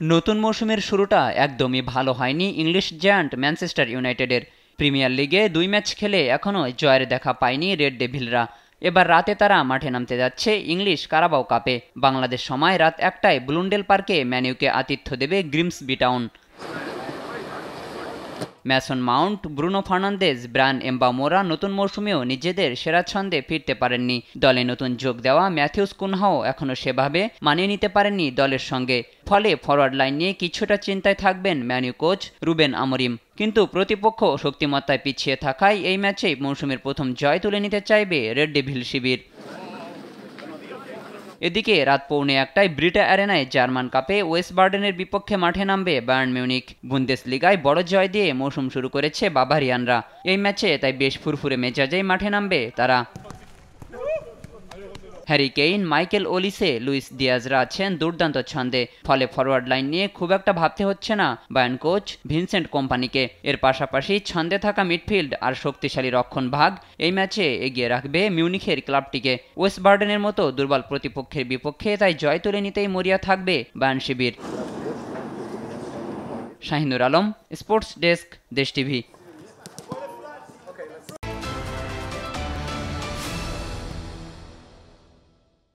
নতুন মৌসুমের শুরুটা একদমই ভালো হয়নি ইংলিশ জায়ান্ট ম্যানচেস্টার ইউনাইটেডের। প্রিমিয়ার লিগে ২ ম্যাচ খেলে এখনও জয়ের দেখা পায়নি রেড ডেভিলরা। এবার রাতে তারা মাঠে নামতে যাচ্ছে ইংলিশ কারাবাও কাপে। বাংলাদেশ সময় রাত ১টায় ব্লুন্ডেল পার্কে ম্যানইউকে আতিথ্য দেবে Grimsby Town. Mason Mount, Bruno Fernandes, Bryan এমবামোরা নতুন মৌসুমেও নিজেদের সেরা ছন্দে ফিরতে পারেননি। দলে নতুন যোগ দেওয়া ম্যাথিউস কুনহাও এখনও সেভাবে মানিয়ে নিতে পারেননি দলের সঙ্গে। ফলে ফরওয়ার্ড লাইন নিয়ে কিছুটা চিন্তায় থাকবেন ম্যানইউ কোচ রুবেন আমরিম। কিন্তু প্রতিপক্ষ শক্তিমত্তায় পিছিয়ে থাকায় এই ম্যাচেই মৌসুমের প্রথম জয় তুলে নিতে চাইবে রেড ডেভিল শিবির। এদিকে রাত ১:৩০টায় ব্রিটা অ্যারেনায় জার্মান কাপে ওয়েস্ট বার্ডেনের বিপক্ষে মাঠে নামবে বায়ার্ন মিউনিখ। বুন্দেসলিগায় বড় জয় দিয়ে মৌসুম শুরু করেছে বাভারিয়ানরা। এই ম্যাচে তাই বেশ ফুরফুরে মেজাজেই মাঠে নামবে তারা। Harry Kane, Michael Olise, Luis দিয়াজরা আছেন দুর্দান্ত ছন্দে। ফলে ফরওয়ার্ড লাইন নিয়ে খুব একটা ভাবতে হচ্ছে না বায়ার্ন কোচ ভিনসেন্ট কোম্পানিকে। এর পাশাপাশি ছন্দে থাকা মিডফিল্ড আর শক্তিশালী রক্ষণ ভাগ এই ম্যাচে এগিয়ে রাখবে মিউনিখের ক্লাবটিকে। ওয়েস্ট বার্ডেনের মতো দুর্বল প্রতিপক্ষের বিপক্ষে তাই জয় তুলে নিতেই মরিয়া থাকবে বায়ার্ন শিবির। শাহিনুর আলম, স্পোর্টস ডেস্ক, দেশ টিভি।